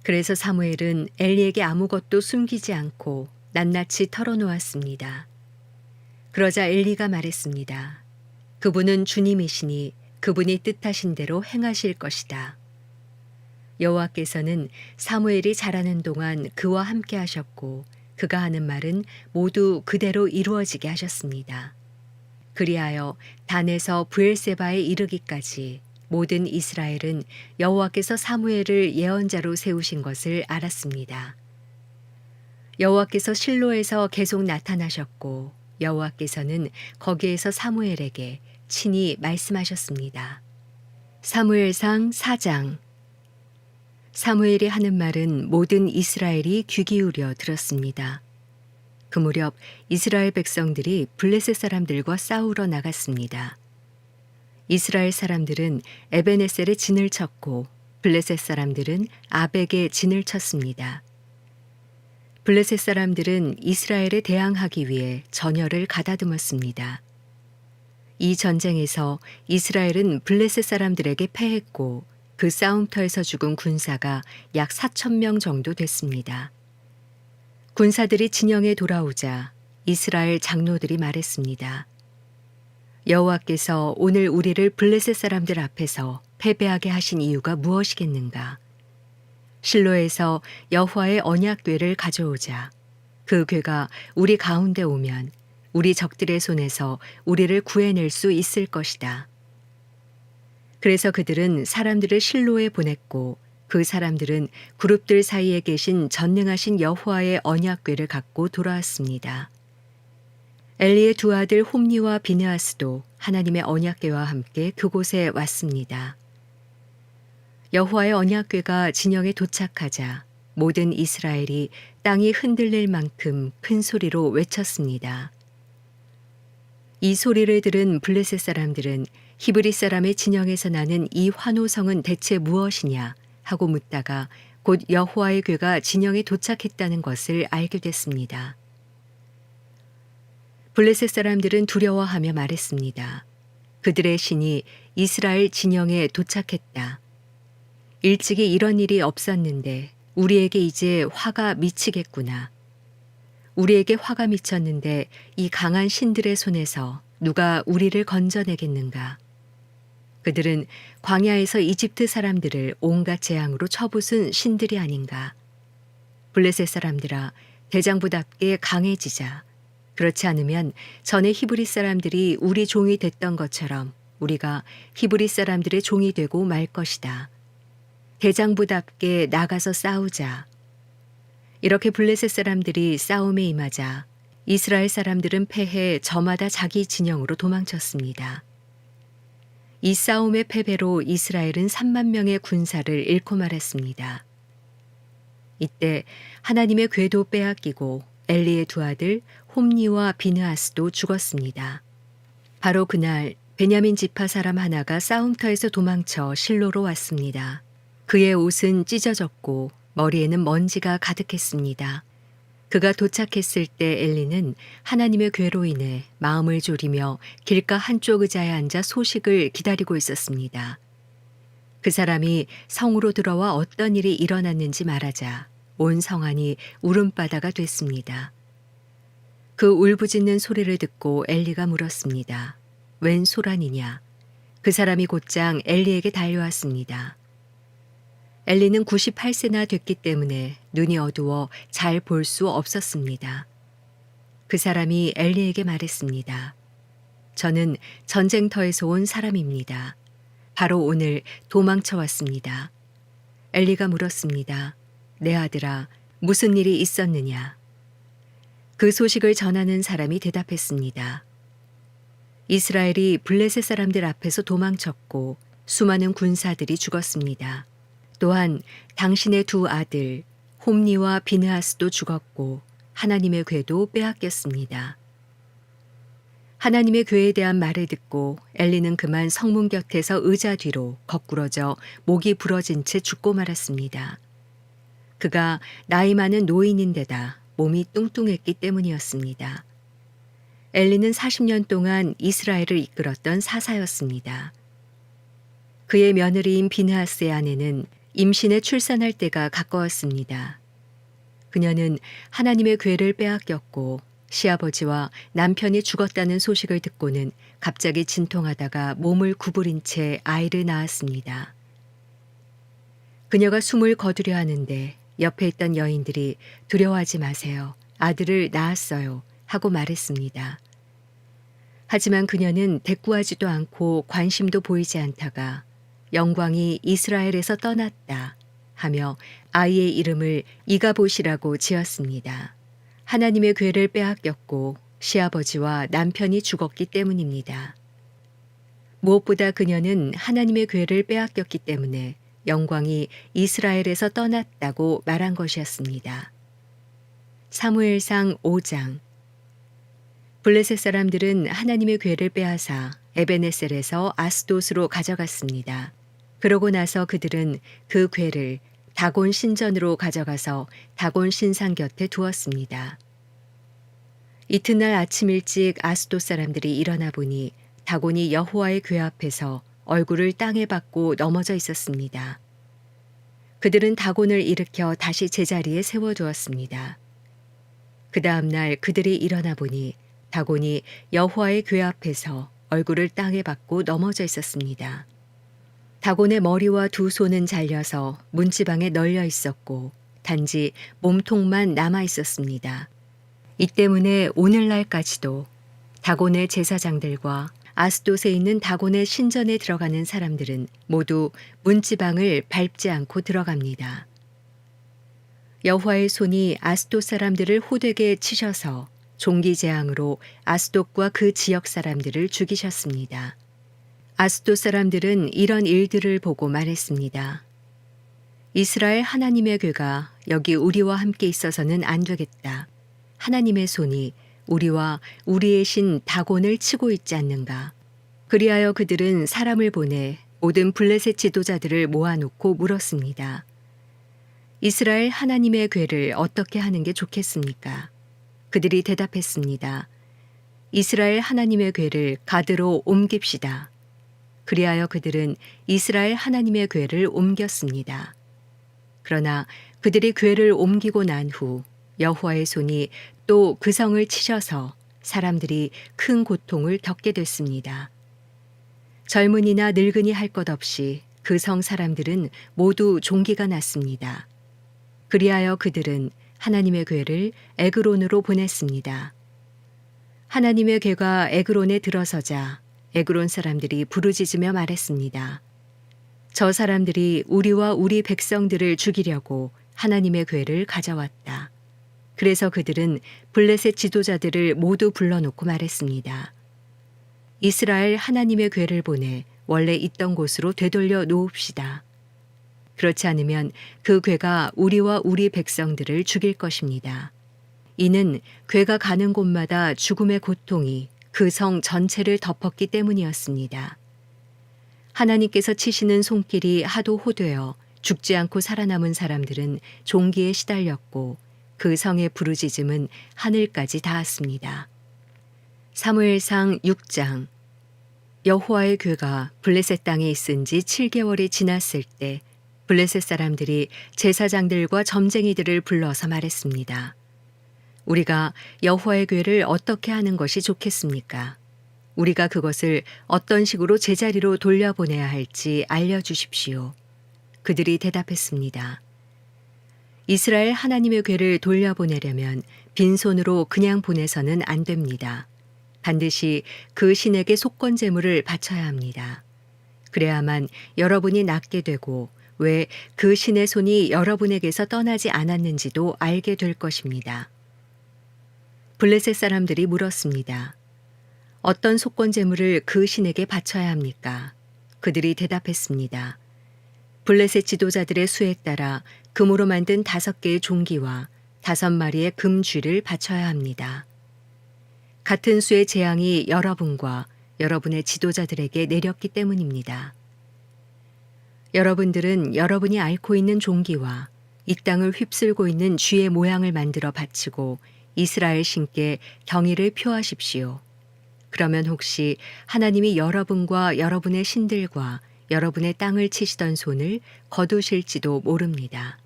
그래서 사무엘은 엘리에게 아무것도 숨기지 않고 낱낱이 털어놓았습니다. 그러자 엘리가 말했습니다. 그분은 주님이시니 그분이 뜻하신 대로 행하실 것이다. 여호와께서는 사무엘이 자라는 동안 그와 함께 하셨고 그가 하는 말은 모두 그대로 이루어지게 하셨습니다. 그리하여 단에서 브엘세바에 이르기까지 모든 이스라엘은 여호와께서 사무엘을 예언자로 세우신 것을 알았습니다. 여호와께서 실로에서 계속 나타나셨고 여호와께서는 거기에서 사무엘에게 친히 말씀하셨습니다. 사무엘상 4장. 사무엘이 하는 말은 모든 이스라엘이 귀 기울여 들었습니다. 그 무렵 이스라엘 백성들이 블레셋 사람들과 싸우러 나갔습니다. 이스라엘 사람들은 에베네셀에 진을 쳤고 블레셋 사람들은 아벡에 진을 쳤습니다. 블레셋 사람들은 이스라엘에 대항하기 위해 전열을 가다듬었습니다. 이 전쟁에서 이스라엘은 블레셋 사람들에게 패했고 그 싸움터에서 죽은 군사가 약 4,000명 정도 됐습니다. 군사들이 진영에 돌아오자 이스라엘 장로들이 말했습니다. 여호와께서 오늘 우리를 블레셋 사람들 앞에서 패배하게 하신 이유가 무엇이겠는가? 실로에서 여호와의 언약궤를 가져오자. 그 궤가 우리 가운데 오면 우리 적들의 손에서 우리를 구해낼 수 있을 것이다. 그래서 그들은 사람들을 실로에 보냈고 그 사람들은 그룹들 사이에 계신 전능하신 여호와의 언약궤를 갖고 돌아왔습니다. 엘리의 두 아들 홈니와 비느하스도 하나님의 언약궤와 함께 그곳에 왔습니다. 여호와의 언약궤가 진영에 도착하자 모든 이스라엘이 땅이 흔들릴 만큼 큰 소리로 외쳤습니다. 이 소리를 들은 블레셋 사람들은 히브리 사람의 진영에서 나는 이 환호성은 대체 무엇이냐 하고 묻다가 곧 여호와의 궤가 진영에 도착했다는 것을 알게 됐습니다. 블레셋 사람들은 두려워하며 말했습니다. 그들의 신이 이스라엘 진영에 도착했다. 일찍이 이런 일이 없었는데 우리에게 이제 화가 미치겠구나. 우리에게 화가 미쳤는데 이 강한 신들의 손에서 누가 우리를 건져내겠는가? 그들은 광야에서 이집트 사람들을 온갖 재앙으로 쳐부순 신들이 아닌가? 블레셋 사람들아, 대장부답게 강해지자. 그렇지 않으면 전에 히브리 사람들이 우리 종이 됐던 것처럼 우리가 히브리 사람들의 종이 되고 말 것이다. 대장부답게 나가서 싸우자. 이렇게 블레셋 사람들이 싸움에 임하자 이스라엘 사람들은 패해 저마다 자기 진영으로 도망쳤습니다. 이 싸움의 패배로 이스라엘은 3만 명의 군사를 잃고 말았습니다. 이때 하나님의 궤도 빼앗기고 엘리의 두 아들 홈니와 비느하스도 죽었습니다. 바로 그날 베냐민 지파 사람 하나가 싸움터에서 도망쳐 실로로 왔습니다. 그의 옷은 찢어졌고 머리에는 먼지가 가득했습니다. 그가 도착했을 때 엘리는 하나님의 궤로 인해 마음을 졸이며 길가 한쪽 의자에 앉아 소식을 기다리고 있었습니다. 그 사람이 성으로 들어와 어떤 일이 일어났는지 말하자 온 성안이 울음바다가 됐습니다. 그 울부짖는 소리를 듣고 엘리가 물었습니다. 웬 소란이냐? 그 사람이 곧장 엘리에게 달려왔습니다. 엘리는 98세나 됐기 때문에 눈이 어두워 잘 볼 수 없었습니다. 그 사람이 엘리에게 말했습니다. 저는 전쟁터에서 온 사람입니다. 바로 오늘 도망쳐 왔습니다. 엘리가 물었습니다. 내 아들아, 무슨 일이 있었느냐? 그 소식을 전하는 사람이 대답했습니다. 이스라엘이 블레셋 사람들 앞에서 도망쳤고 수많은 군사들이 죽었습니다. 또한 당신의 두 아들 홈니와 비느하스도 죽었고 하나님의 궤도 빼앗겼습니다. 하나님의 궤에 대한 말을 듣고 엘리는 그만 성문 곁에서 의자 뒤로 거꾸러져 목이 부러진 채 죽고 말았습니다. 그가 나이 많은 노인인데다 몸이 뚱뚱했기 때문이었습니다. 엘리는 40년 동안 이스라엘을 이끌었던 사사였습니다. 그의 며느리인 비느하스의 아내는 임신해 출산할 때가 가까웠습니다. 그녀는 하나님의 궤를 빼앗겼고 시아버지와 남편이 죽었다는 소식을 듣고는 갑자기 진통하다가 몸을 구부린 채 아이를 낳았습니다. 그녀가 숨을 거두려 하는데 옆에 있던 여인들이 두려워하지 마세요. 아들을 낳았어요. 하고 말했습니다. 하지만 그녀는 대꾸하지도 않고 관심도 보이지 않다가 영광이 이스라엘에서 떠났다 하며 아이의 이름을 이가봇이라고 지었습니다. 하나님의 궤를 빼앗겼고 시아버지와 남편이 죽었기 때문입니다. 무엇보다 그녀는 하나님의 궤를 빼앗겼기 때문에 영광이 이스라엘에서 떠났다고 말한 것이었습니다. 사무엘상 5장. 블레셋 사람들은 하나님의 궤를 빼앗아 에베네셀에서 아스돗으로 가져갔습니다. 그러고 나서 그들은 그 궤를 다곤 신전으로 가져가서 다곤 신상 곁에 두었습니다. 이튿날 아침 일찍 아스돗 사람들이 일어나 보니 다곤이 여호와의 궤 앞에서 얼굴을 땅에 박고 넘어져 있었습니다. 그들은 다곤을 일으켜 다시 제자리에 세워두었습니다. 그 다음 날 그들이 일어나 보니 다곤이 여호와의 궤 앞에서 얼굴을 땅에 박고 넘어져 있었습니다. 다곤의 머리와 두 손은 잘려서 문지방에 널려 있었고 단지 몸통만 남아 있었습니다. 이 때문에 오늘날까지도 다곤의 제사장들과 아스돗에 있는 다곤의 신전에 들어가는 사람들은 모두 문지방을 밟지 않고 들어갑니다. 여호와의 손이 아스돗 사람들을 호되게 치셔서 종기재앙으로 아스돗과 그 지역 사람들을 죽이셨습니다. 아스돗 사람들은 이런 일들을 보고 말했습니다. 이스라엘 하나님의 궤가 여기 우리와 함께 있어서는 안 되겠다. 하나님의 손이 우리와 우리의 신 다곤을 치고 있지 않는가. 그리하여 그들은 사람을 보내 모든 블레셋 지도자들을 모아놓고 물었습니다. 이스라엘 하나님의 궤를 어떻게 하는 게 좋겠습니까? 그들이 대답했습니다. 이스라엘 하나님의 궤를 가드로 옮깁시다. 그리하여 그들은 이스라엘 하나님의 궤를 옮겼습니다. 그러나 그들이 궤를 옮기고 난 후 여호와의 손이 또 그 성을 치셔서 사람들이 큰 고통을 겪게 됐습니다. 젊은이나 늙은이 할 것 없이 그 성 사람들은 모두 종기가 났습니다. 그리하여 그들은 하나님의 궤를 에그론으로 보냈습니다. 하나님의 궤가 에그론에 들어서자 에그론 사람들이 부르짖으며 말했습니다. 저 사람들이 우리와 우리 백성들을 죽이려고 하나님의 궤를 가져왔다. 그래서 그들은 블레셋 지도자들을 모두 불러놓고 말했습니다. 이스라엘 하나님의 궤를 보내 원래 있던 곳으로 되돌려 놓읍시다. 그렇지 않으면 그 궤가 우리와 우리 백성들을 죽일 것입니다. 이는 궤가 가는 곳마다 죽음의 고통이 그 성 전체를 덮었기 때문이었습니다. 하나님께서 치시는 손길이 하도 호되어 죽지 않고 살아남은 사람들은 종기에 시달렸고 그 성의 부르짖음은 하늘까지 닿았습니다. 사무엘상 6장. 여호와의 궤가 블레셋 땅에 있은 지 7개월이 지났을 때 블레셋 사람들이 제사장들과 점쟁이들을 불러서 말했습니다. 우리가 여호와의 궤를 어떻게 하는 것이 좋겠습니까? 우리가 그것을 어떤 식으로 제자리로 돌려보내야 할지 알려주십시오. 그들이 대답했습니다. 이스라엘 하나님의 궤를 돌려보내려면 빈손으로 그냥 보내서는 안 됩니다. 반드시 그 신에게 속건 제물을 바쳐야 합니다. 그래야만 여러분이 낫게 되고 왜 그 신의 손이 여러분에게서 떠나지 않았는지도 알게 될 것입니다. 블레셋 사람들이 물었습니다. 어떤 속건 제물을 그 신에게 바쳐야 합니까? 그들이 대답했습니다. 블레셋 지도자들의 수에 따라 금으로 만든 5개의 종기와 5마리의 금쥐를 바쳐야 합니다. 같은 수의 재앙이 여러분과 여러분의 지도자들에게 내렸기 때문입니다. 여러분들은 여러분이 앓고 있는 종기와 이 땅을 휩쓸고 있는 쥐의 모양을 만들어 바치고 이스라엘 신께 경의를 표하십시오. 그러면 혹시 하나님이 여러분과 여러분의 신들과 여러분의 땅을 치시던 손을 거두실지도 모릅니다.